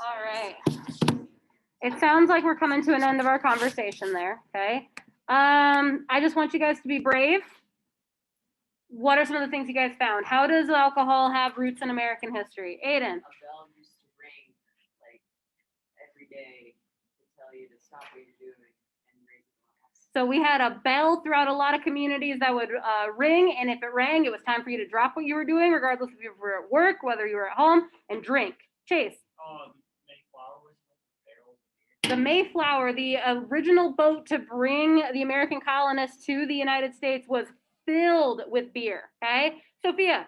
All right. It sounds like we're coming to an end of our conversation there, okay? I just want you guys to be brave. What are some of the things you guys found? How does alcohol have roots in American history? Aiden. A bell used to ring like every day to tell you to stop what you're doing and raise a glass. So we had a bell throughout a lot of communities that would ring, and if it rang, it was time for you to drop what you were doing, regardless if you were at work, whether you were at home, and drink. Chase. The Mayflower, the original boat to bring the American colonists to the United States, was filled with beer, okay? Sophia.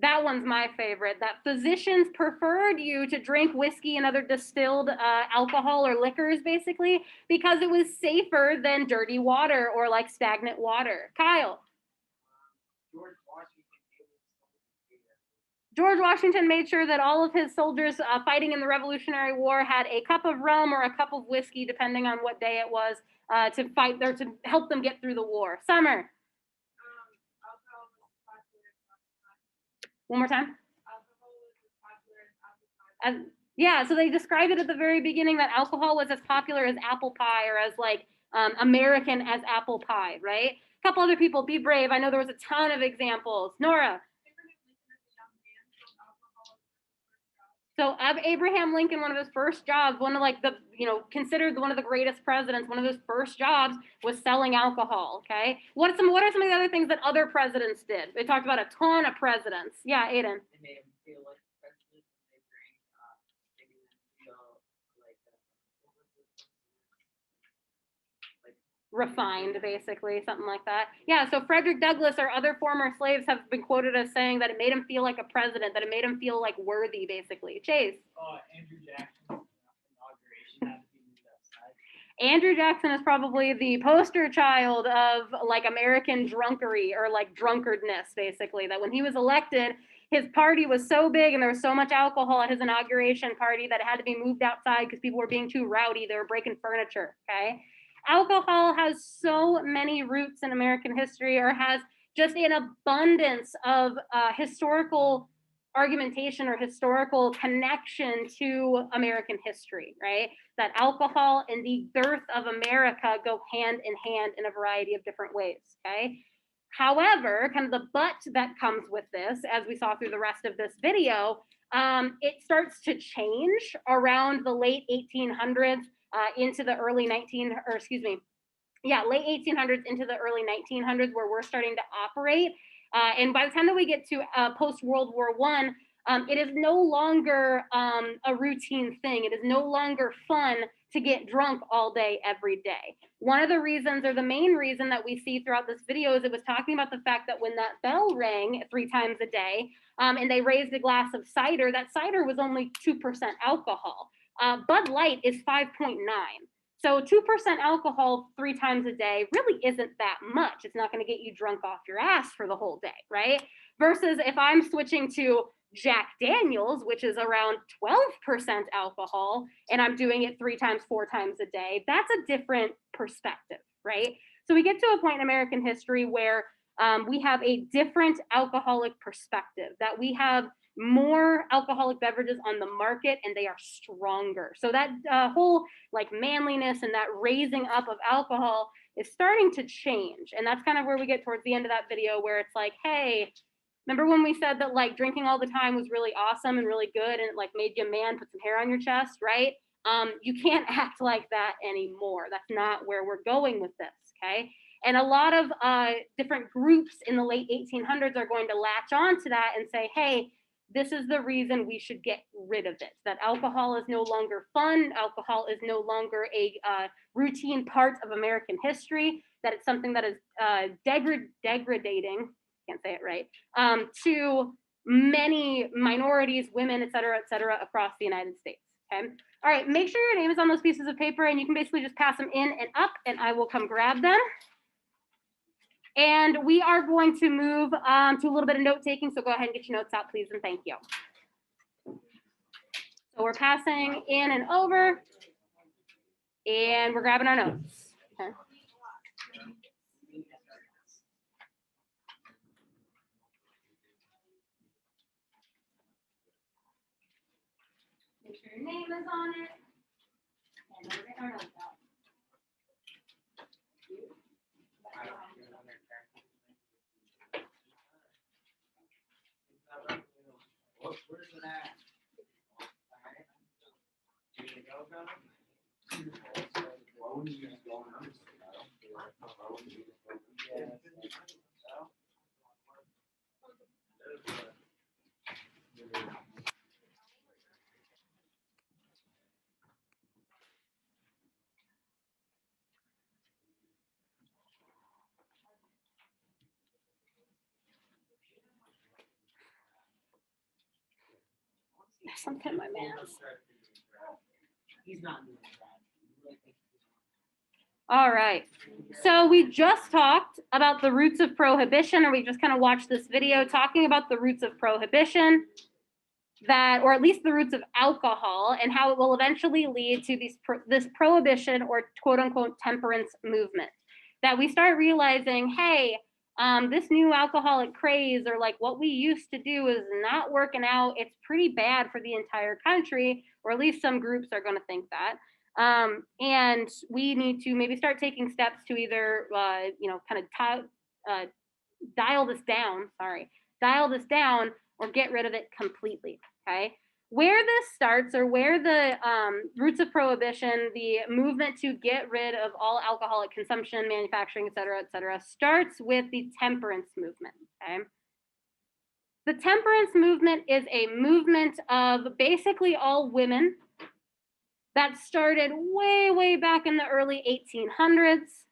That one's my favorite, that physicians preferred you to drink whiskey and other distilled alcohol or liquors, basically, because it was safer than dirty water or like stagnant water. Kyle. George Washington made sure that all of his soldiers fighting in the Revolutionary War had a cup of rum or a cup of whiskey, depending on what day it was, to fight or to help them get through the war. Summer. One more time. Yeah, so they described it at the very beginning that alcohol was as popular as apple pie, or as like American as apple pie, right? A couple other people, be brave. I know there was a ton of examples. Nora. So of Abraham Lincoln, one of his first jobs, one of like the, considered one of the greatest presidents, one of his first jobs was selling alcohol, okay? What are some of the other things that other presidents did? They talked about a ton of presidents. Yeah, Aiden. They made him feel like president when they drank, making them feel like refined, basically, something like that. Yeah, so Frederick Douglass or other former slaves have been quoted as saying that it made him feel like a president, that it made him feel like worthy, basically. Chase. Andrew Jackson's inauguration had to be moved outside. Andrew Jackson is probably the poster child of like American drunkery or like drunkardness, basically, that when he was elected, his party was so big and there was so much alcohol at his inauguration party that it had to be moved outside because people were being too rowdy. They were breaking furniture, okay? Alcohol has so many roots in American history, or has just an abundance of historical argumentation or historical connection to American history, right? That alcohol and the birth of America go hand in hand in a variety of different ways, okay? However, kind of the but that comes with this, as we saw through the rest of this video, it starts to change around the late 1800s into the early late 1800s into the early 1900s, where we're starting to operate. And by the time that we get to post-World War I, it is no longer a routine thing. It is no longer fun to get drunk all day, every day. One of the reasons, or the main reason that we see throughout this video, is it was talking about the fact that when that bell rang 3 times a day and they raised a glass of cider, that cider was only 2% alcohol. Bud Light is 5.9. So 2% alcohol 3 times a day really isn't that much. It's not going to get you drunk off your ass for the whole day, right? Versus if I'm switching to Jack Daniels, which is around 12% alcohol, and I'm doing it 3 times, 4 times a day, that's a different perspective, right? So we get to a point in American history where we have a different alcoholic perspective, that we have more alcoholic beverages on the market and they are stronger. So that whole like manliness and that raising up of alcohol is starting to change. And that's kind of where we get towards the end of that video, where it's like, hey, remember when we said that like drinking all the time was really awesome and really good and it like made you a man, put some hair on your chest, right? You can't act like that anymore. That's not where we're going with this, okay? And a lot of different groups in the late 1800s are going to latch on to that and say, hey, this is the reason we should get rid of it, that alcohol is no longer fun, alcohol is no longer a routine part of American history, that it's something that is degrading, can't say it right, to many minorities, women, et cetera, across the United States, okay? All right, make sure your name is on those pieces of paper, and you can basically just pass them in and up, and I will come grab them. And we are going to move to a little bit of note taking, so go ahead and get your notes out, please, and thank you. So we're passing in and over, and we're grabbing our notes. Okay. Make sure your name is on it, and we're getting our notes out. Where's it at? There's something in my mask. He's not doing that. All right, so we just talked about the roots of prohibition, or we just kind of watched this video talking about the roots of prohibition, that, or at least the roots of alcohol, and how it will eventually lead to this prohibition or quote unquote temperance movement. That we start realizing, hey, this new alcoholic craze, or like what we used to do, is not working out. It's pretty bad for the entire country, or at least some groups are going to think that. And we need to maybe start taking steps to either, kind of dial this down, or get rid of it completely. Okay. Where this starts, or where the roots of prohibition, the movement to get rid of all alcoholic consumption, manufacturing, et cetera, starts with the temperance movement. Okay. The temperance movement is a movement of basically all women that started way, way back in the early 1800s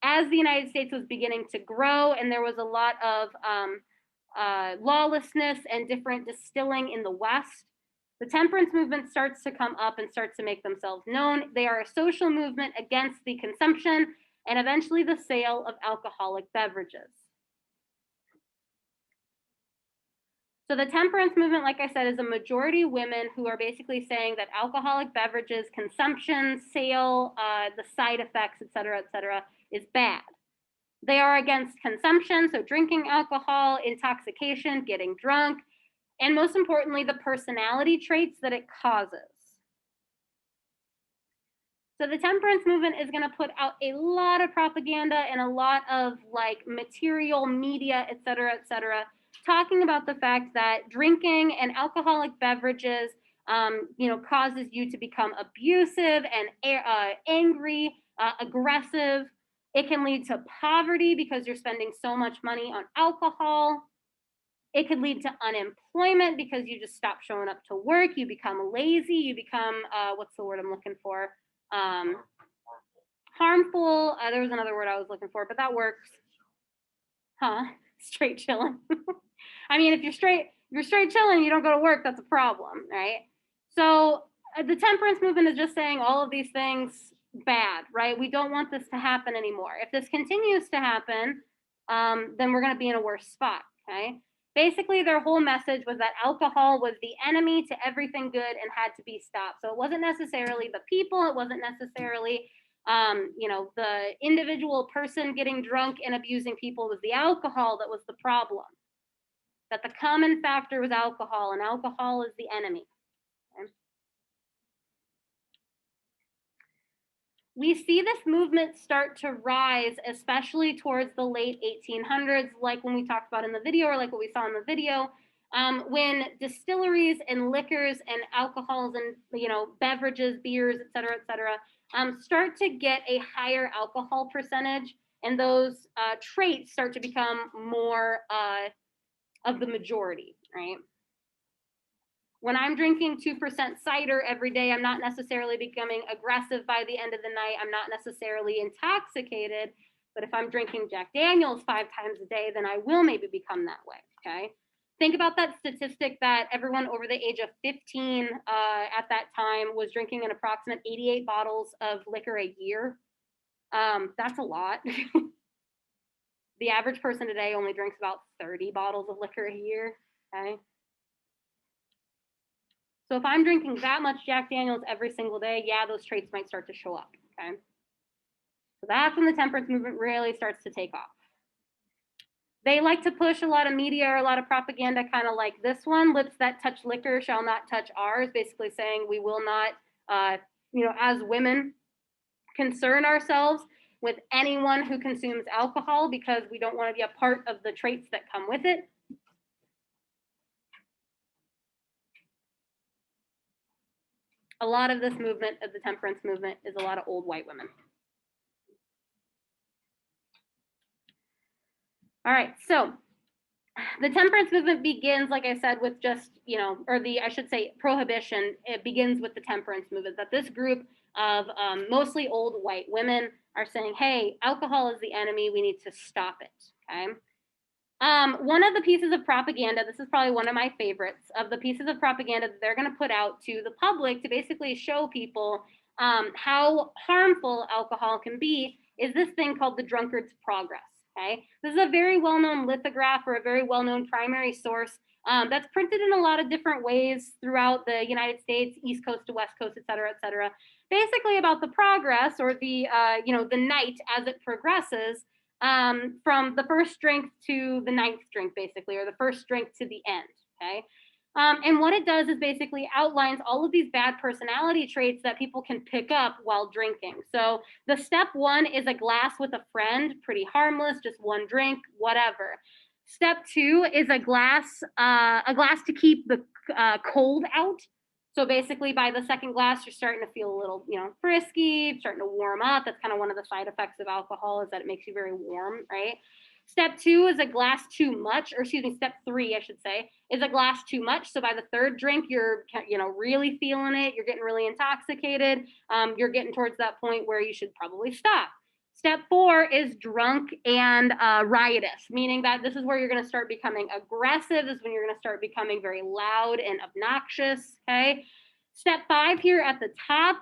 as the United States was beginning to grow, and there was a lot of lawlessness and different distilling in the West. The temperance movement starts to come up and starts to make themselves known. They are a social movement against the consumption and eventually the sale of alcoholic beverages. So the temperance movement, like I said, is a majority women who are basically saying that alcoholic beverages, consumption, sale, the side effects, et cetera, is bad. They are against consumption, so drinking alcohol, intoxication, getting drunk, and most importantly, the personality traits that it causes. So the temperance movement is going to put out a lot of propaganda and a lot of like material, media, et cetera, talking about the fact that drinking and alcoholic beverages, causes you to become abusive and angry, aggressive. It can lead to poverty because you're spending so much money on alcohol. It could lead to unemployment because you just stop showing up to work. You become lazy. You become, what's the word I'm looking for? Harmful. There was another word I was looking for, but that works. Straight chilling. I mean, if you're straight chilling, you don't go to work, that's a problem, right? So the temperance movement is just saying all of these things bad, right? We don't want this to happen anymore. If this continues to happen, then we're going to be in a worse spot, okay? Basically, their whole message was that alcohol was the enemy to everything good and had to be stopped. So it wasn't necessarily the people, it wasn't necessarily the individual person getting drunk and abusing people. It was the alcohol that was the problem. That the common factor was alcohol, and alcohol is the enemy. Okay? We see this movement start to rise, especially towards the late 1800s, like when we talked about in the video, or like what we saw in the video, when distilleries and liquors and alcohols and beverages, beers, et cetera, start to get a higher alcohol percentage, and those traits start to become more of the majority, right? When I'm drinking 2% cider every day, I'm not necessarily becoming aggressive by the end of the night. I'm not necessarily intoxicated, but if I'm drinking Jack Daniels 5 times a day, then I will maybe become that way, okay? Think about that statistic that everyone over the age of 15 at that time was drinking an approximate 88 bottles of liquor a year. That's a lot. The average person today only drinks about 30 bottles of liquor a year, okay? So if I'm drinking that much Jack Daniels every single day, yeah, those traits might start to show up, okay? So that's when the temperance movement really starts to take off. They like to push a lot of media or a lot of propaganda, kind of like this one, lips that touch liquor shall not touch ours, basically saying we will not, as women, concern ourselves with anyone who consumes alcohol because we don't want to be a part of the traits that come with it. A lot of this movement, of the temperance movement, is a lot of old white women. All right, so the temperance movement begins, like I said, with just, prohibition. It begins with the temperance movement, that this group of mostly old white women are saying, hey, alcohol is the enemy, we need to stop it, okay? One of the pieces of propaganda, this is probably one of my favorites, of the pieces of propaganda that they're going to put out to the public to basically show people how harmful alcohol can be, is this thing called the drunkard's progress. Okay, this is a very well-known lithograph or a very well-known primary source that's printed in a lot of different ways throughout the United States, East Coast to West Coast, et cetera, basically about the progress or the night as it progresses from the first drink to the ninth drink, basically, or the first drink to the end, okay? And what it does is basically outlines all of these bad personality traits that people can pick up while drinking. So the step one is a glass with a friend, pretty harmless, just one drink, whatever. Step two is a glass to keep the cold out. So basically by the second glass, you're starting to feel a little, frisky, starting to warm up. That's kind of one of the side effects of alcohol, is that it makes you very warm, right? Step two is a glass too much, or excuse me, step three, I should say, is a glass too much. So by the third drink, you're, really feeling it. You're getting really intoxicated. You're getting towards that point where you should probably stop. Step four is drunk and riotous, meaning that this is where you're going to start becoming aggressive. This is when you're going to start becoming very loud and obnoxious, okay? Step five here at the top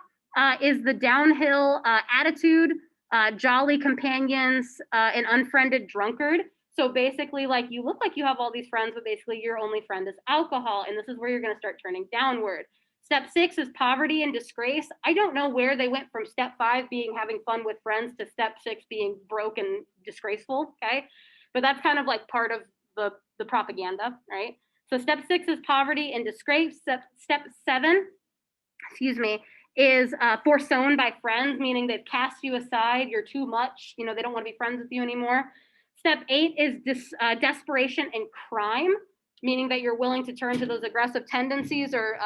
is the downhill attitude, jolly companions, an unfriended drunkard. So basically, like, you look like you have all these friends, but basically your only friend is alcohol. And this is where you're going to start turning downward. Step six is poverty and disgrace. I don't know where they went from step five being having fun with friends to step six being broke and disgraceful, okay? But that's kind of like part of the propaganda, right? So step six is poverty and disgrace. Step seven, is forsown by friends, meaning they've cast you aside, you're too much, they don't want to be friends with you anymore. Step eight is desperation and crime, meaning that you're willing to turn to those aggressive tendencies or,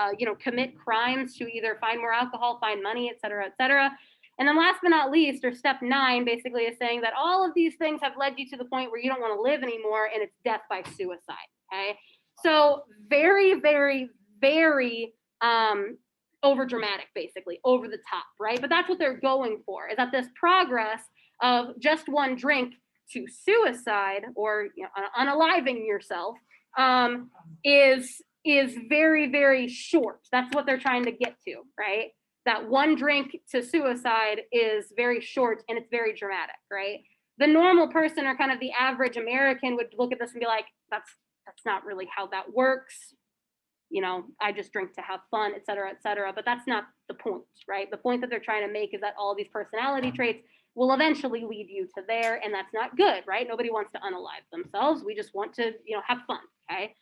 commit crimes to either find more alcohol, find money, et cetera, et cetera. And then last but not least, or step nine, basically is saying that all of these things have led you to the point where you don't want to live anymore, and it's death by suicide, okay? So very, very, very over dramatic, basically, over the top, right? But that's what they're going for, is that this progress of just one drink to suicide or unaliving yourself is very, very short. That's what they're trying to get to, right? That one drink to suicide is very short and it's very dramatic, right? The normal person, or kind of the average American, would look at this and be like, that's not really how that works. I just drink to have fun, et cetera, but that's not the point, right? The point that they're trying to make is that all these personality traits will eventually lead you to there, and that's not good, right? Nobody wants to unalive themselves. We just want to, have fun, okay?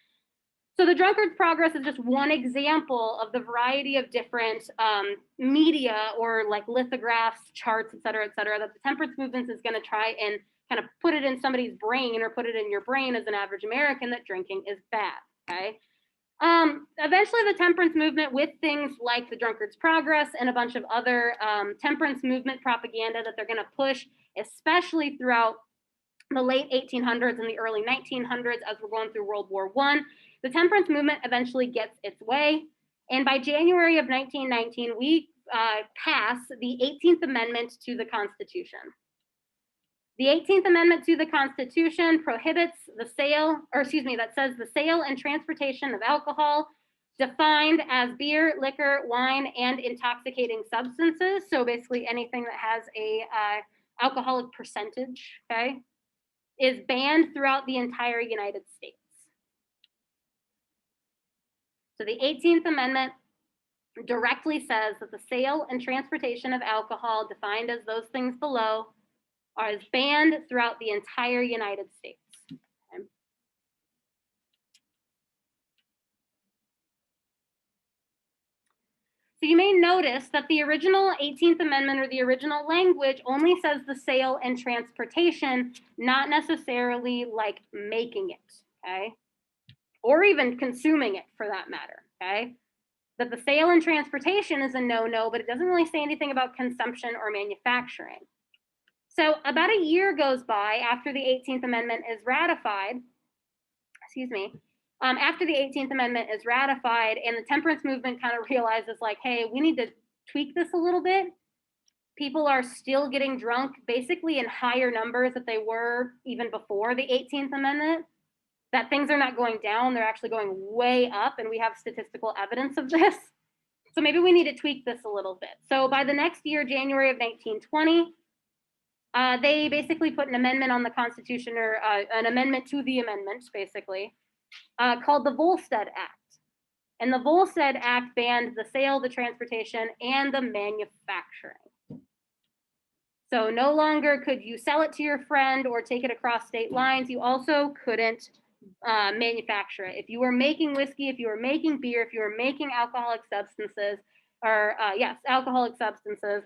So the drunkard's progress is just one example of the variety of different media or like lithographs, charts, et cetera, that the temperance movement is going to try and kind of put it in somebody's brain, or put it in your brain as an average American, that drinking is bad, okay? Eventually the temperance movement, with things like the drunkard's progress and a bunch of other temperance movement propaganda that they're going to push, especially throughout the late 1800s and the early 1900s as we're going through World War I, the temperance movement eventually gets its way. And by January of 1919, we pass the 18th Amendment to the Constitution. The 18th Amendment to the Constitution prohibits the sale, or excuse me, that says the sale and transportation of alcohol defined as beer, liquor, wine, and intoxicating substances. So basically anything that has a alcoholic percentage, okay, is banned throughout the entire United States. So the 18th Amendment directly says that the sale and transportation of alcohol, defined as those things below, is banned throughout the entire United States. Okay. So you may notice that the original 18th Amendment, or the original language, only says the sale and transportation, not necessarily like making it, okay? Or even consuming it for that matter, okay? That the sale and transportation is a no-no, but it doesn't really say anything about consumption or manufacturing. So about a year goes by after the 18th Amendment is ratified, after the 18th Amendment is ratified, and the temperance movement kind of realizes like, hey, we need to tweak this a little bit. People are still getting drunk basically in higher numbers that they were even before the 18th Amendment, that things are not going down, they're actually going way up, and we have statistical evidence of this. So maybe we need to tweak this a little bit. So by the next year, January of 1920, they basically put an amendment on the Constitution, or an amendment to the amendment, basically, called the Volstead Act. And the Volstead Act banned the sale, the transportation, and the manufacturing. So no longer could you sell it to your friend or take it across state lines. You also couldn't manufacture it. If you were making whiskey, if you were making beer, if you were making alcoholic substances, or alcoholic substances,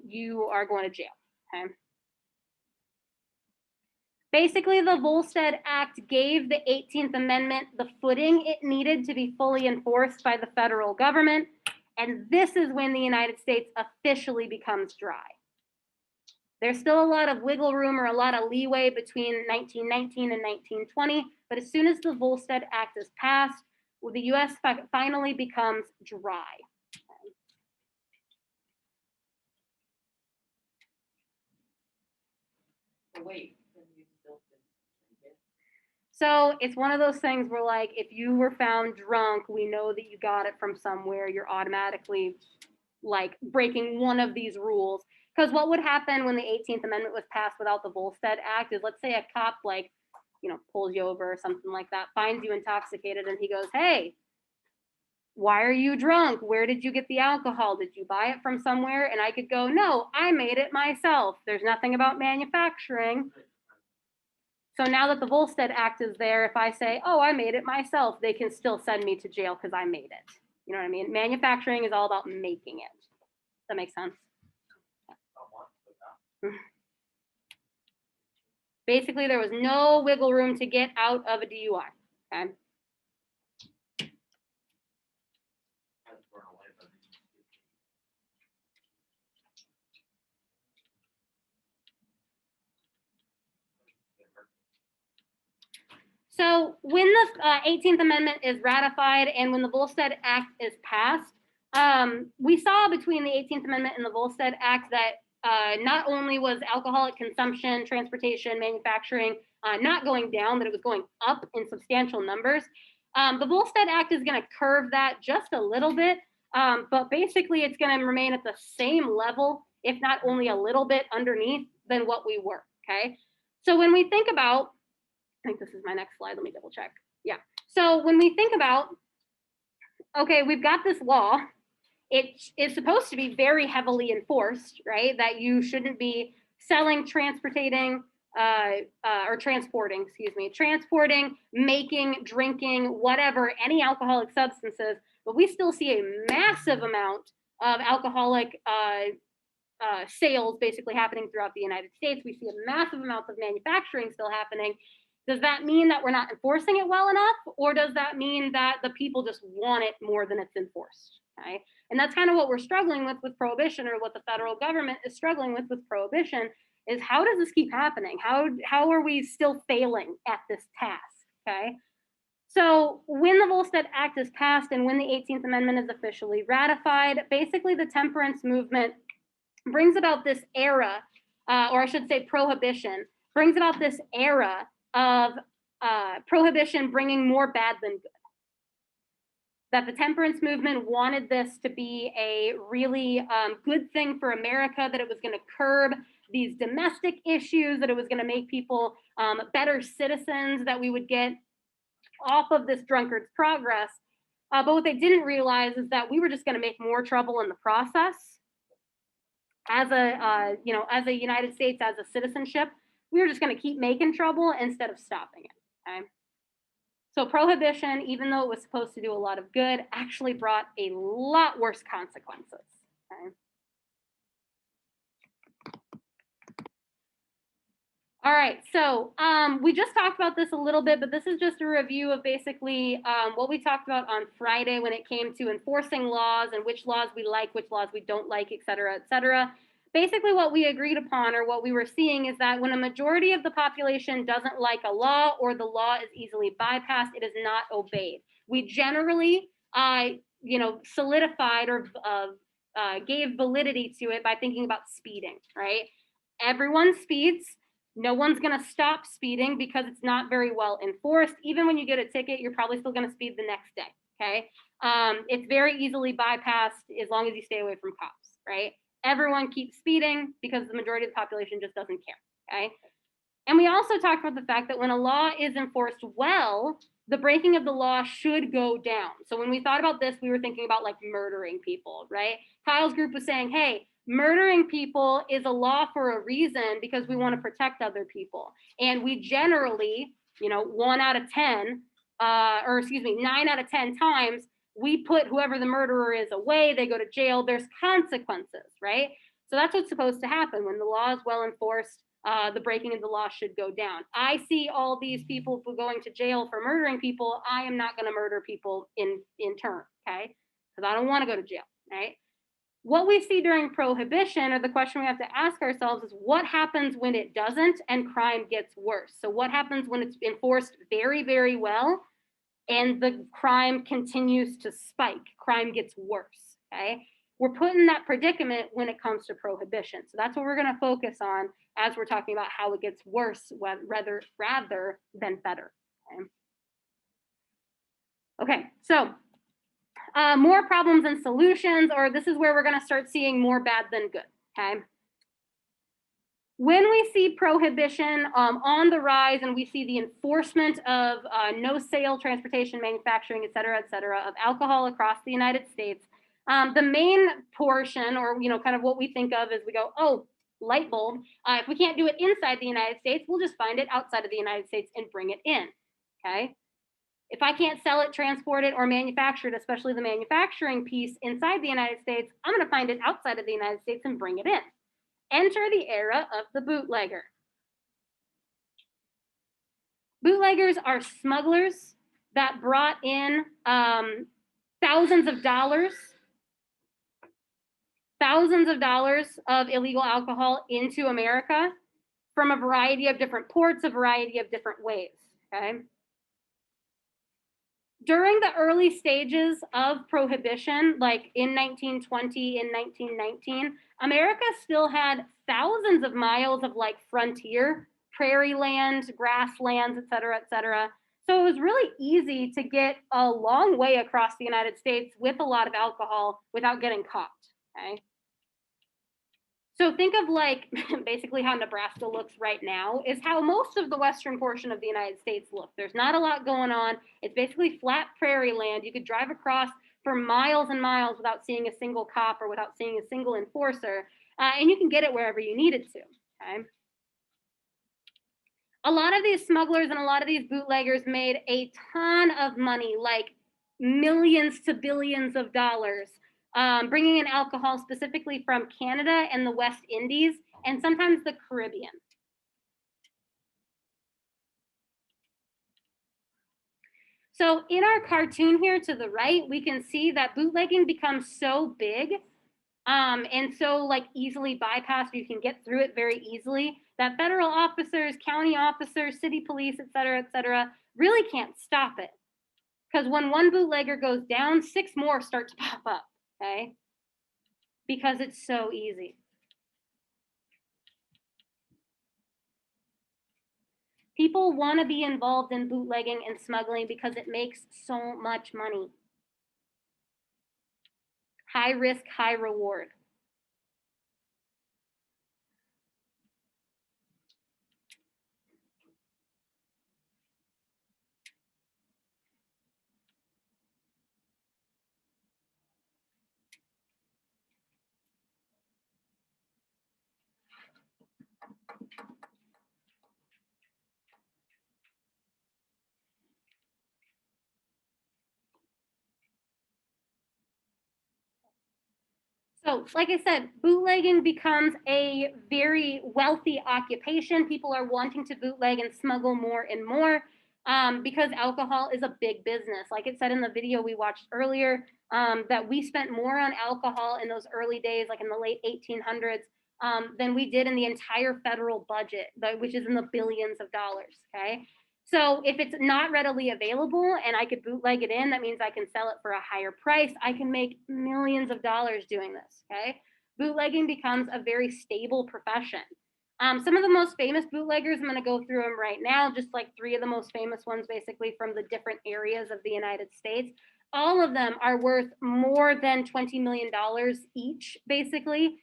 you are going to jail. Okay. Basically, the Volstead Act gave the 18th Amendment the footing it needed to be fully enforced by the federal government, and this is when the United States officially becomes dry. There's still a lot of wiggle room, or a lot of leeway between 1919 and 1920, but as soon as the Volstead Act is passed, well, the US finally becomes dry. So wait, can you still drink it? So it's one of those things where, like, if you were found drunk, we know that you got it from somewhere, you're automatically like breaking one of these rules. Because what would happen when the 18th Amendment was passed without the Volstead Act is, let's say a cop, like, pulls you over or something like that, finds you intoxicated, and he goes, hey, why are you drunk? Where did you get the alcohol? Did you buy it from somewhere? And I could go, no, I made it myself. There's nothing about manufacturing. So now that the Volstead Act is there, if I say, oh, I made it myself, they can still send me to jail because I made it. You know what I mean? Manufacturing is all about making it. Does that make sense? Basically, there was no wiggle room to get out of a DUI. Okay. So when the 18th Amendment is ratified and when the Volstead Act is passed, we saw between the 18th Amendment and the Volstead Act that not only was alcoholic consumption, transportation, manufacturing not going down, that it was going up in substantial numbers. The Volstead Act is going to curve that just a little bit, but basically it's going to remain at the same level, if not only a little bit underneath than what we were, okay? So when we think about, I think this is my next slide, let me double check. Yeah, so when we think about, okay, we've got this law, it is supposed to be very heavily enforced, right? That you shouldn't be selling, transporting, making, drinking, whatever, any alcoholic substances, but we still see a massive amount of alcoholic sales basically happening throughout the United States. We see a massive amount of manufacturing still happening. Does that mean that we're not enforcing it well enough? Or does that mean that the people just want it more than it's enforced? Okay? And that's kind of what we're struggling with prohibition, or what the federal government is struggling with prohibition, is how does this keep happening? How are we still failing at this task? Okay. So when the Volstead Act is passed and when the 18th Amendment is officially ratified, basically the temperance movement brings about this era or I should say prohibition, brings about this era of prohibition bringing more bad than good. That the temperance movement wanted this to be a really good thing for America, that it was going to curb these domestic issues, that it was going to make people better citizens, that we would get off of this drunkard's progress. But what they didn't realize is that we were just going to make more trouble in the process. As a as a United States, as a citizenship, we were just going to keep making trouble instead of stopping it. Okay. So prohibition, even though it was supposed to do a lot of good, actually brought a lot worse consequences. Okay. All right, so we just talked about this a little bit, but this is just a review of basically what we talked about on Friday when it came to enforcing laws and which laws we like, which laws we don't like, et cetera, et cetera. Basically, what we agreed upon, or what we were seeing, is that when a majority of the population doesn't like a law, or the law is easily bypassed, it is not obeyed. We generally, solidified or gave validity to it by thinking about speeding, right? Everyone speeds. No one's going to stop speeding because it's not very well enforced. Even when you get a ticket, you're probably still going to speed the next day, okay? It's very easily bypassed as long as you stay away from cops, right? Everyone keeps speeding because the majority of the population just doesn't care, okay? And we also talked about the fact that when a law is enforced well, the breaking of the law should go down. So when we thought about this, we were thinking about like murdering people, right? Kyle's group was saying, hey, murdering people is a law for a reason because we want to protect other people. And we generally, 9 out of 10 times, we put whoever the murderer is away, they go to jail, there's consequences, right? So that's what's supposed to happen. When the law is well enforced, the breaking of the law should go down. I see all these people going to jail for murdering people. I am not going to murder people in turn, okay? Because I don't want to go to jail, right? What we see during prohibition, or the question we have to ask ourselves, is what happens when it doesn't and crime gets worse? So what happens when it's enforced very, very well and the crime continues to spike? Crime gets worse, okay? We're put in that predicament when it comes to prohibition. So that's what we're going to focus on as we're talking about how it gets worse rather than better. Okay, so more problems and solutions, or this is where we're going to start seeing more bad than good, okay? When we see prohibition on the rise and we see the enforcement of no sale, transportation, manufacturing, et cetera, of alcohol across the United States, the main portion, or kind of what we think of is we go, oh, light bulb. If we can't do it inside the United States, we'll just find it outside of the United States and bring it in, okay? If I can't sell it, transport it, or manufacture it, especially the manufacturing piece inside the United States, I'm going to find it outside of the United States and bring it in. Enter the era of the bootlegger. Bootleggers are smugglers that brought in thousands of dollars of illegal alcohol into America from a variety of different ports, a variety of different ways, okay? During the early stages of prohibition, like in 1920, in 1919, America still had thousands of miles of like frontier, prairie land, grasslands, et cetera, et cetera. So it was really easy to get a long way across the United States with a lot of alcohol without getting caught, okay? So think of like basically how Nebraska looks right now is how most of the western portion of the United States look. There's not a lot going on. It's basically flat prairie land. You could drive across for miles and miles without seeing a single cop or without seeing a single enforcer, and you can get it wherever you need it to, okay? A lot of these smugglers and a lot of these bootleggers made a ton of money, like millions to billions of dollars, bringing in alcohol specifically from Canada and the West Indies, and sometimes the Caribbean. So in our cartoon here to the right, we can see that bootlegging becomes so big and so like easily bypassed, you can get through it very easily, that federal officers, county officers, city police, et cetera, really can't stop it. Because when one bootlegger goes down, 6 more start to pop up, okay? Because it's so easy. People want to be involved in bootlegging and smuggling because it makes so much money. High risk, high reward. So, like I said, bootlegging becomes a very wealthy occupation. People are wanting to bootleg and smuggle more and more because alcohol is a big business. Like it said in the video we watched earlier, that we spent more on alcohol in those early days, like in the late 1800s, than we did in the entire federal budget, which is in the billions of dollars. Okay. So if it's not readily available and I could bootleg it in, that means I can sell it for a higher price. I can make millions of dollars doing this, okay? Bootlegging becomes a very stable profession. Some of the most famous bootleggers, I'm gonna go through them right now, just like 3 of the most famous ones basically from the different areas of the United States. All of them are worth more than $20 million each, basically,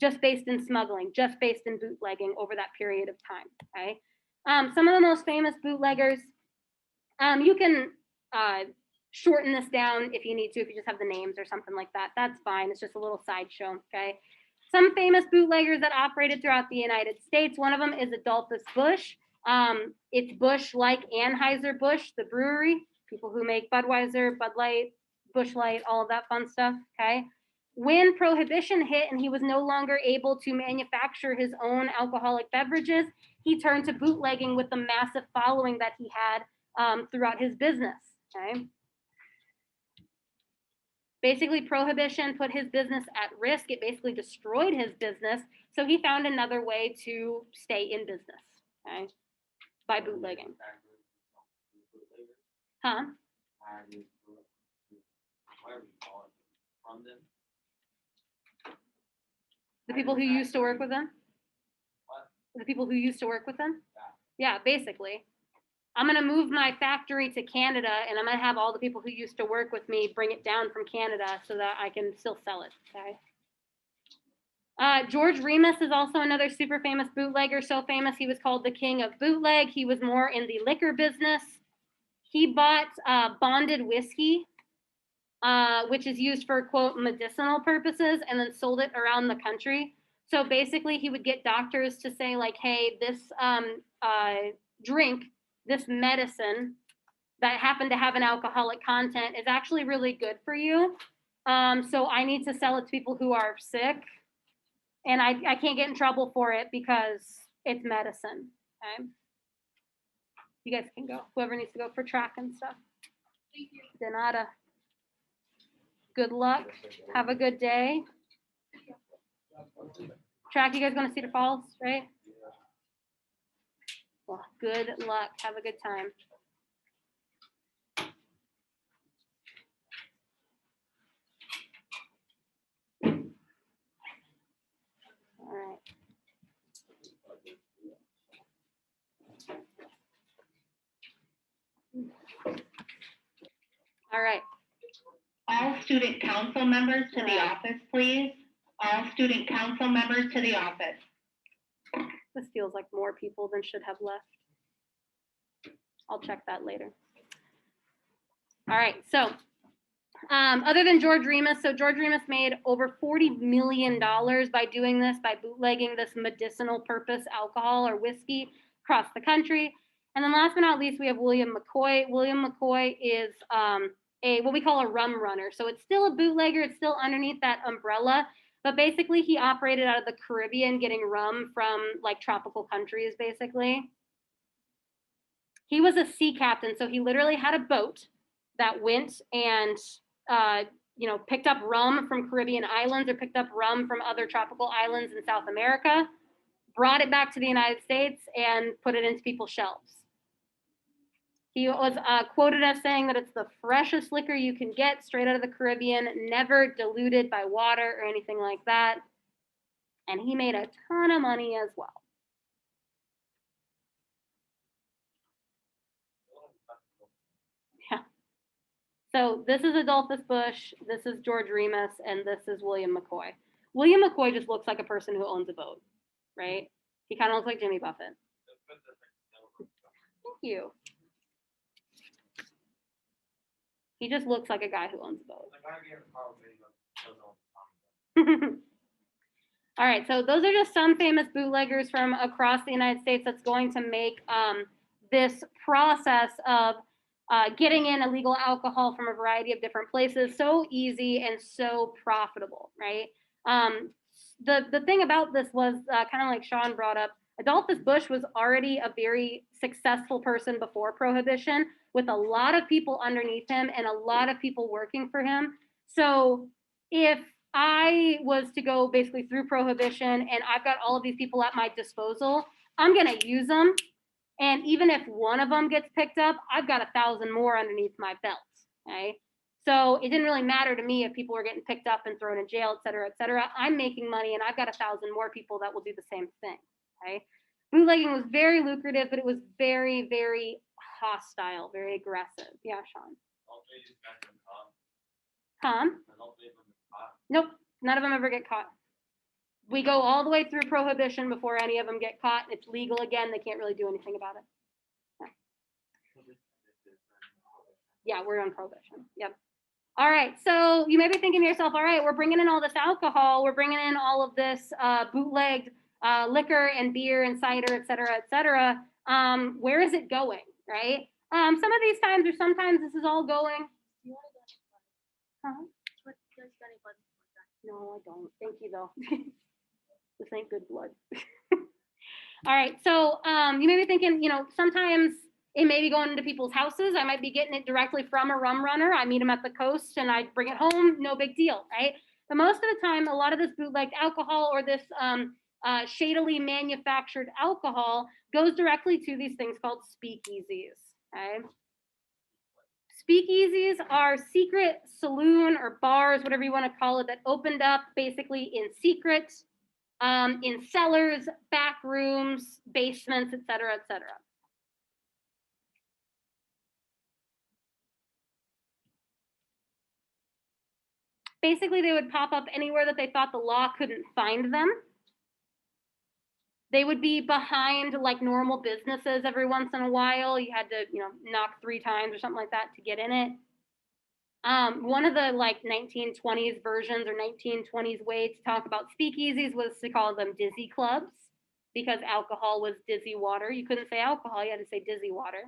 just based in smuggling, just based in bootlegging over that period of time, okay? Some of the most famous bootleggers, you can shorten this down if you need to, if you just have the names or something like that. That's fine. It's just a little sideshow, okay? Some famous bootleggers that operated throughout the United States. One of them is Adolphus Busch. It's Busch like Anheuser-Busch, the brewery, people who make Budweiser, Bud Light, Busch Light, all of that fun stuff, okay? When prohibition hit and he was no longer able to manufacture his own alcoholic beverages, he turned to bootlegging with the massive following that he had throughout his business, okay? Basically, prohibition put his business at risk. It basically destroyed his business. So he found another way to stay in business, okay? By bootlegging. Huh? The people who used to work with them? The people who used to work with them? Yeah, basically. I'm going to move my factory to Canada and I'm going to have all the people who used to work with me bring it down from Canada so that I can still sell it, okay? George Remus is also another super famous bootlegger, so famous he was called the king of bootleg. He was more in the liquor business. He bought bonded whiskey, which is used for, quote, medicinal purposes, and then sold it around the country. So basically, he would get doctors to say, like, hey, this drink, this medicine that happened to have an alcoholic content is actually really good for you. So I need to sell it to people who are sick. And I can't get in trouble for it because it's medicine. Okay. You guys can go. Whoever needs to go for track and stuff. Thank you. De nada. Good luck. Have a good day. Track, you guys going to Cedar Falls, right? Well, good luck. Have a good time. All right. All right. All student council members to the office, please. All student council members to the office. This feels like more people than should have left. I'll check that later. All right, so other than George Remus, so George Remus made over $40 million by doing this, by bootlegging this medicinal purpose alcohol or whiskey across the country. And then last but not least, we have William McCoy. William McCoy is what we call a rum runner. So it's still a bootlegger, it's still underneath that umbrella, but basically he operated out of the Caribbean getting rum from like tropical countries, basically. He was a sea captain, so he literally had a boat that went and picked up rum from Caribbean islands or picked up rum from other tropical islands in South America, brought it back to the United States and put it into people's shelves. He was quoted as saying that it's the freshest liquor you can get straight out of the Caribbean, never diluted by water or anything like that. And he made a ton of money as well. So this is Adolphus Bush, this is George Remus, and this is William McCoy. William McCoy just looks like a person who owns a boat, right? He kind of looks like Jimmy Buffett. Thank you. He just looks like a guy who owns a boat. All right, so those are just some famous bootleggers from across the United States that's going to make this process of getting in illegal alcohol from a variety of different places so easy and so profitable, right? The thing about this was kind of like Sean brought up, Adolphus Bush was already a very successful person before Prohibition with a lot of people underneath him and a lot of people working for him. So if I was to go basically through Prohibition and I've got all of these people at my disposal, I'm going to use them. And even if one of them gets picked up, I've got 1,000 more underneath my belt, okay? So it didn't really matter to me if people were getting picked up and thrown in jail, et cetera, et cetera. I'm making money and I've got 1,000 more people that will do the same thing, okay? Bootlegging was very lucrative, but it was very, very hostile, very aggressive. Yeah, Sean. Tom? Nope, none of them ever get caught. We go all the way through Prohibition before any of them get caught. It's legal again. They can't really do anything about it. Yeah, we're on Prohibition. Yep. All right, so you may be thinking to yourself, all right, we're bringing in all this alcohol. We're bringing in all of this bootlegged liquor and beer and cider, et cetera, et cetera. Where is it going, right? Some of these times or sometimes this is all going. Huh? No, I don't. Thank you, though. This ain't good blood. All right, so you may be thinking, you know, sometimes it may be going into people's houses. I might be getting it directly from a rum runner. I meet them at the coast and I bring it home, no big deal, right? But most of the time, a lot of this bootlegged alcohol or this shadily manufactured alcohol goes directly to these things called speakeasies, okay? Speakeasies are secret saloon or bars, whatever you want to call it, that opened up basically in secret, in cellars, back rooms, basements, et cetera, et cetera. Basically, they would pop up anywhere that they thought the law couldn't find them. They would be behind like normal businesses every once in a while. You had to, you know, knock 3 times or something like that to get in it. One of the like 1920s versions or 1920s way to talk about speakeasies was to call them dizzy clubs because alcohol was dizzy water. You couldn't say alcohol, you had to say dizzy water.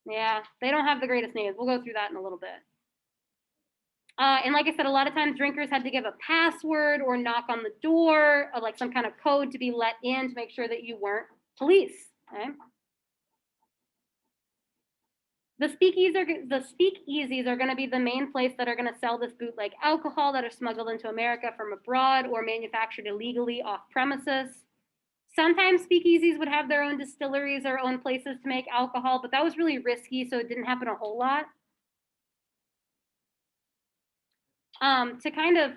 Yeah, they don't have the greatest names. We'll go through that in a little bit. And like I said, a lot of times drinkers had to give a password or knock on the door or like some kind of code to be let in to make sure that you weren't police. Okay? The speakeasies are going to be the main place that are going to sell this bootleg alcohol that are smuggled into America from abroad or manufactured illegally off premises. Sometimes speakeasies would have their own distilleries or own places to make alcohol, but that was really risky, so it didn't happen a whole lot. To kind of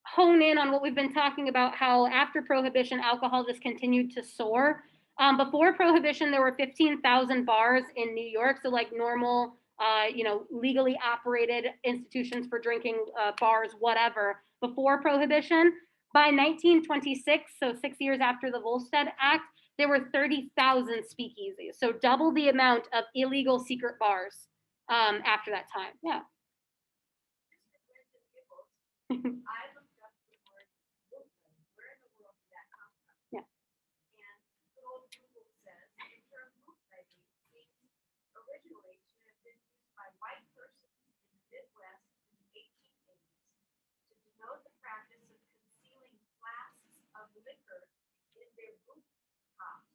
hone in on what we've been talking about, how after Prohibition, alcohol just continued to soar. Before Prohibition, there were 15,000 bars in New York, so like normal, you know, legally operated institutions for drinking, bars, whatever, before Prohibition. By 1926, so 6 years after the Volstead Act, there were 30,000 speakeasies, so double the amount of illegal secret bars after that time. Yeah. I looked up the word bootleg. Where in the world did that come from? Yeah. And good old Google says the term bootlegging seems originally to have been used by white persons in the Midwest in the 1880s to denote the practice of concealing flasks of liquor in their boot tops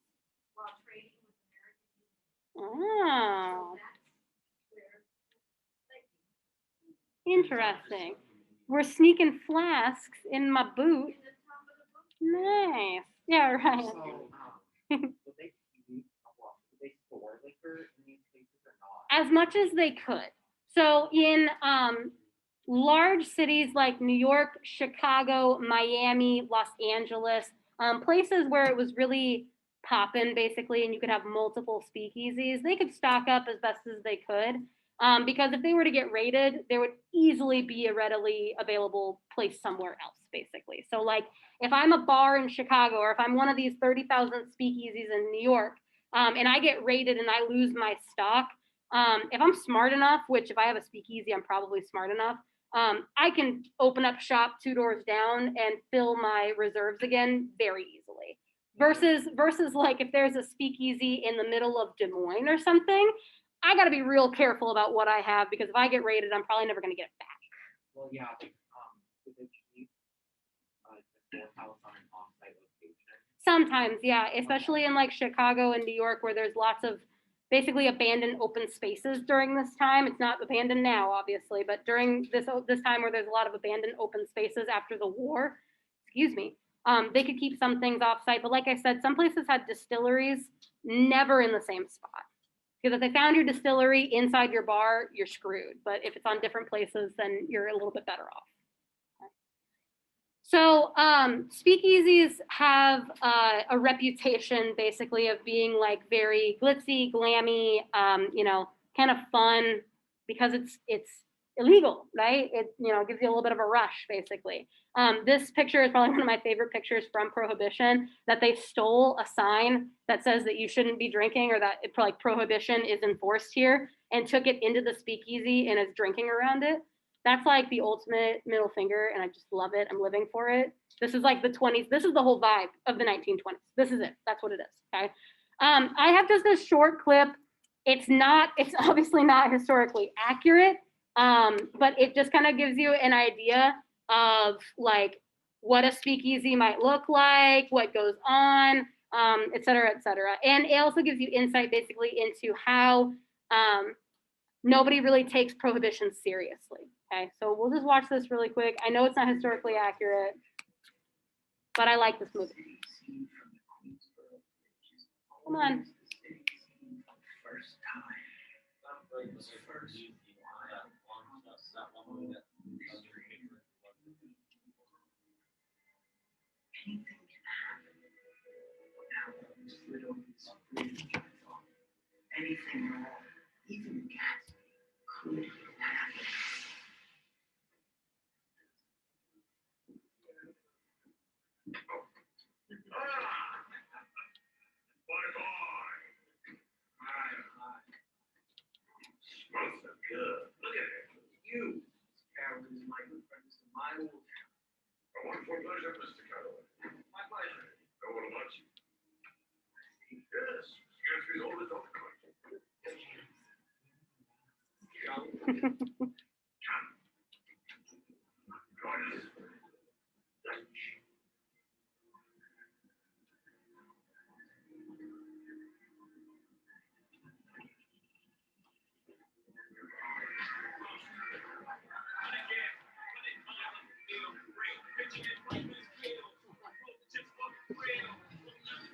while trading with American Indians. Oh. So that's where bootlegging. Interesting. We're sneaking flasks in my boot. In the top of the boot. Nice. Yeah, right. So, would they store liquor in these places or not? As much as they could. So in large cities like New York, Chicago, Miami, Los Angeles, places where it was really poppin' basically, and you could have multiple speakeasies. They could stock up as best as they could. Because if they were to get raided, there would easily be a readily available place somewhere else, basically. So, like, if I'm a bar in Chicago, or if I'm one of these 30,000 speakeasies in New York, and I get raided and I lose my stock, if I'm smart enough, which if I have a speakeasy, I'm probably smart enough, I can open up shop 2 doors down and fill my reserves again very easily. Versus like if there's a speakeasy in the middle of Des Moines or something, I got to be real careful about what I have, because if I get raided, I'm probably never going to get it back. Well, yeah, like, would they keep, the house on an off-site location? Sometimes, yeah, especially in like Chicago and New York, where there's lots of basically abandoned open spaces during this time. It's not abandoned now, obviously, but during this time where there's a lot of abandoned open spaces after the war, excuse me, they could keep some things off-site. But like I said, some places had distilleries, never in the same spot. Because if they found your distillery inside your bar, you're screwed. But if it's on different places, then you're a little bit better off. Okay. So speakeasies have a reputation basically of being like very glitzy, glammy, kind of fun, because it's illegal, right? It gives you a little bit of a rush, basically. This picture is probably one of my favorite pictures from Prohibition, that they stole a sign that says that you shouldn't be drinking, or that like prohibition is enforced here, and took it into the speakeasy and is drinking around it. That's like the ultimate middle finger, and I just love it. I'm living for it. This is like the 20s. This is the whole vibe of the 1920s. This is it. That's what it is. Okay. I have just this short clip. It's obviously not historically accurate, but it just kind of gives you an idea of like what a speakeasy might look like, what goes on, et cetera, et cetera. And it also gives you insight basically into how nobody really takes prohibition seriously. Okay, so we'll just watch this really quick. I know it's not historically accurate, but I like this movie. Come on. First time. Anything can happen. Now, this little anything at all, even cats could happen. Smells so good. Look at it. You, Carolyn, is my good friend, Mr. My Old Town. A wonderful pleasure, Mr. Carolyn. My pleasure. I want to watch you. Yes, Gatsby's oldest dog collection.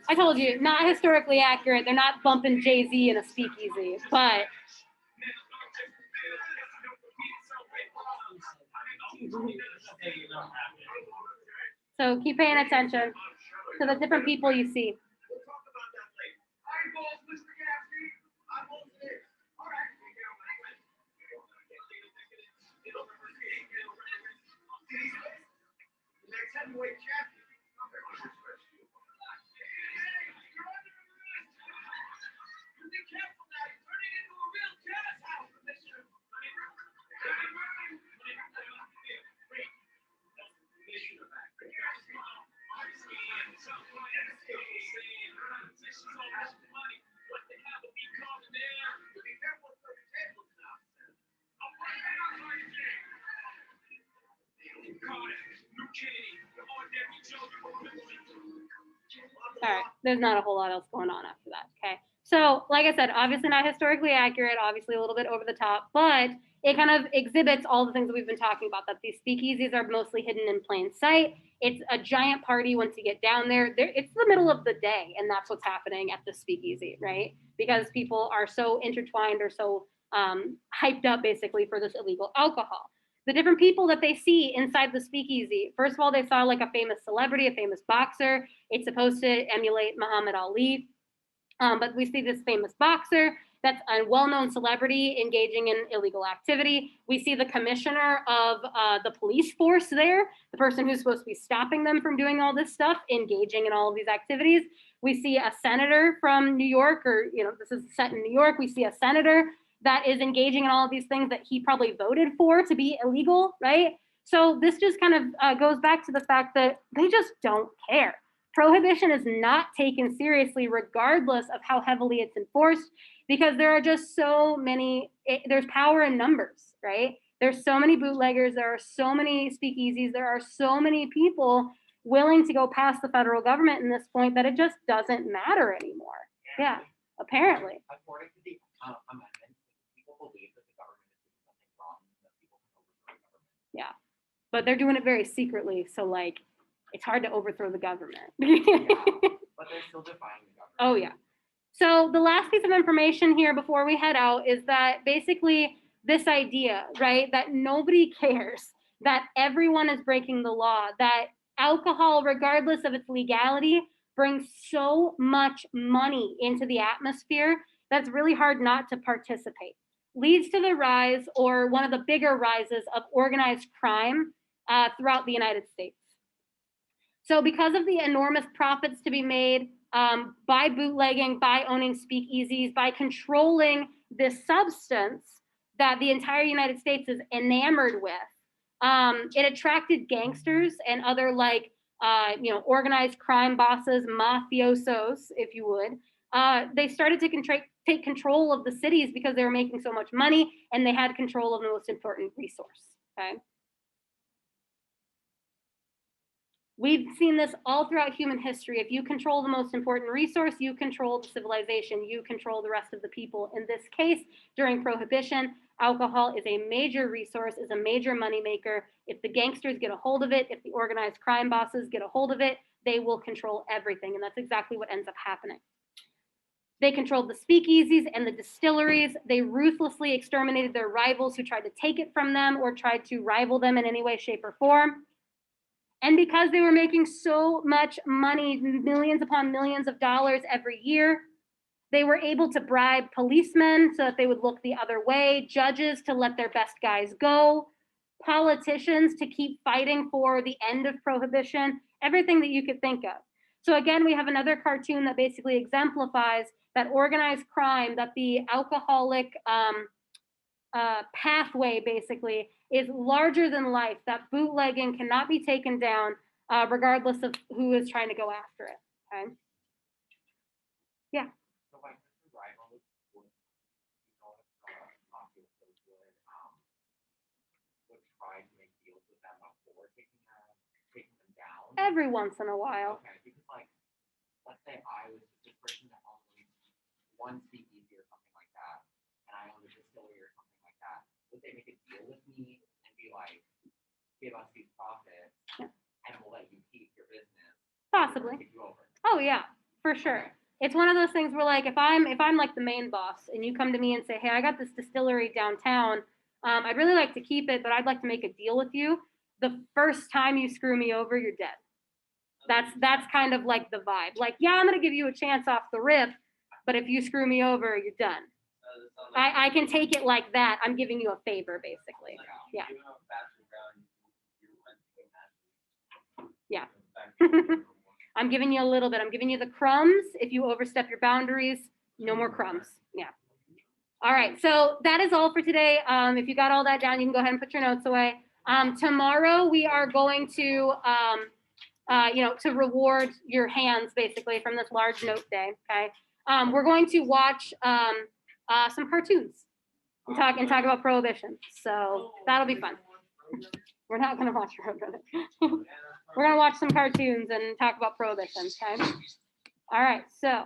I told you, not historically accurate. They're not bumping Jay-Z in a speakeasy, but so keep paying attention to the different people you see. We'll talk about that later. Eyeballs, Mr. Gatsby. I'm over there. All right. The next heavyweight champion. Be careful now. You're turning into a real jazz house, Commissioner. All right, there's not a whole lot else going on after that, okay? So, like I said, obviously not historically accurate, obviously a little bit over the top, but it kind of exhibits all the things that we've been talking about, that these speakeasies are mostly hidden in plain sight. It's a giant party once you get down there. It's the middle of the day, and that's what's happening at the speakeasy, right? Because people are so intertwined or so hyped up, basically, for this illegal alcohol. the different people that they see inside the speakeasy. First of all, they saw like a famous celebrity, a famous boxer. It's supposed to emulate Muhammad Ali. But we see this famous boxer that's a well-known celebrity engaging in illegal activity. We see the commissioner of the police force there, the person who's supposed to be stopping them from doing all this stuff, engaging in all of these activities. We see a senator from New York, or, you know, this is set in New York. We see a senator that is engaging in all of these things that he probably voted for to be illegal, right? So this just kind of goes back to the fact that they just don't care. Prohibition is not taken seriously regardless of how heavily it's enforced, because there are just so many, there's power in numbers, right? There's so many bootleggers, there are so many speakeasies, there are so many people willing to go past the federal government in this point that it just doesn't matter anymore. Yeah, apparently. According to the amendment, people believe that the government is doing something wrong, that people can overthrow the government. Yeah, but they're doing it very secretly, so like, it's hard to overthrow the government. But they're still defying the government. Oh yeah. So the last piece of information here before we head out is that basically this idea, right, that nobody cares, that everyone is breaking the law, that alcohol, regardless of its legality, brings so much money into the atmosphere that's really hard not to participate. Leads to the rise, or one of the bigger rises, of organized crime throughout the United States. So because of the enormous profits to be made by bootlegging, by owning speakeasies, by controlling this substance that the entire United States is enamored with, it attracted gangsters and other like, you know, organized crime bosses, mafiosos, if you would. They started to take control of the cities because they were making so much money and they had control of the most important resource, okay? We've seen this all throughout human history. If you control the most important resource, you control the civilization, you control the rest of the people. In this case, during Prohibition, alcohol is a major resource, is a major moneymaker. If the gangsters get a hold of it, if the organized crime bosses get a hold of it, they will control everything. And that's exactly what ends up happening. They controlled the speakeasies and the distilleries. They ruthlessly exterminated their rivals who tried to take it from them or tried to rival them in any way, shape, or form. And because they were making so much money, millions upon millions of dollars every year, they were able to bribe policemen so that they would look the other way, judges to let their best guys go, politicians to keep fighting for the end of Prohibition, everything that you could think of. So again, we have another cartoon that basically exemplifies that organized crime, that the alcoholic pathway basically is larger than life, that bootlegging cannot be taken down regardless of who is trying to go after it, okay? Yeah. So like the rivals would, you know, mafiosos would try to make deals with them before taking them down. Every once in a while. Okay, because like, let's say I was this person that owned one speakeasy or something like that, and I owned a distillery or something like that. Would they make a deal with me and be like, give us these profits, and we'll let you keep your business? Possibly. Take you over. Oh yeah, for sure. It's one of those things where like if I'm like the main boss and you come to me and say, hey, I got this distillery downtown, I'd really like to keep it, but I'd like to make a deal with you. The first time you screw me over, you're dead. That's kind of like the vibe. Like, yeah, I'm gonna give you a chance off the rip, but if you screw me over, you're done. I can take it like that. I'm giving you a favor, basically. Yeah. Yeah. I'm giving you a little bit. I'm giving you the crumbs. If you overstep your boundaries, no more crumbs. Yeah. All right. So that is all for today. If you got all that down, you can go ahead and put your notes away. Tomorrow we are going to, to reward your hands basically from this large note day. Okay. We're going to watch some cartoons and talk about Prohibition. So that'll be fun. We're not going to watch Roadrunner. We're going to watch some cartoons and talk about Prohibition. Okay. All right. So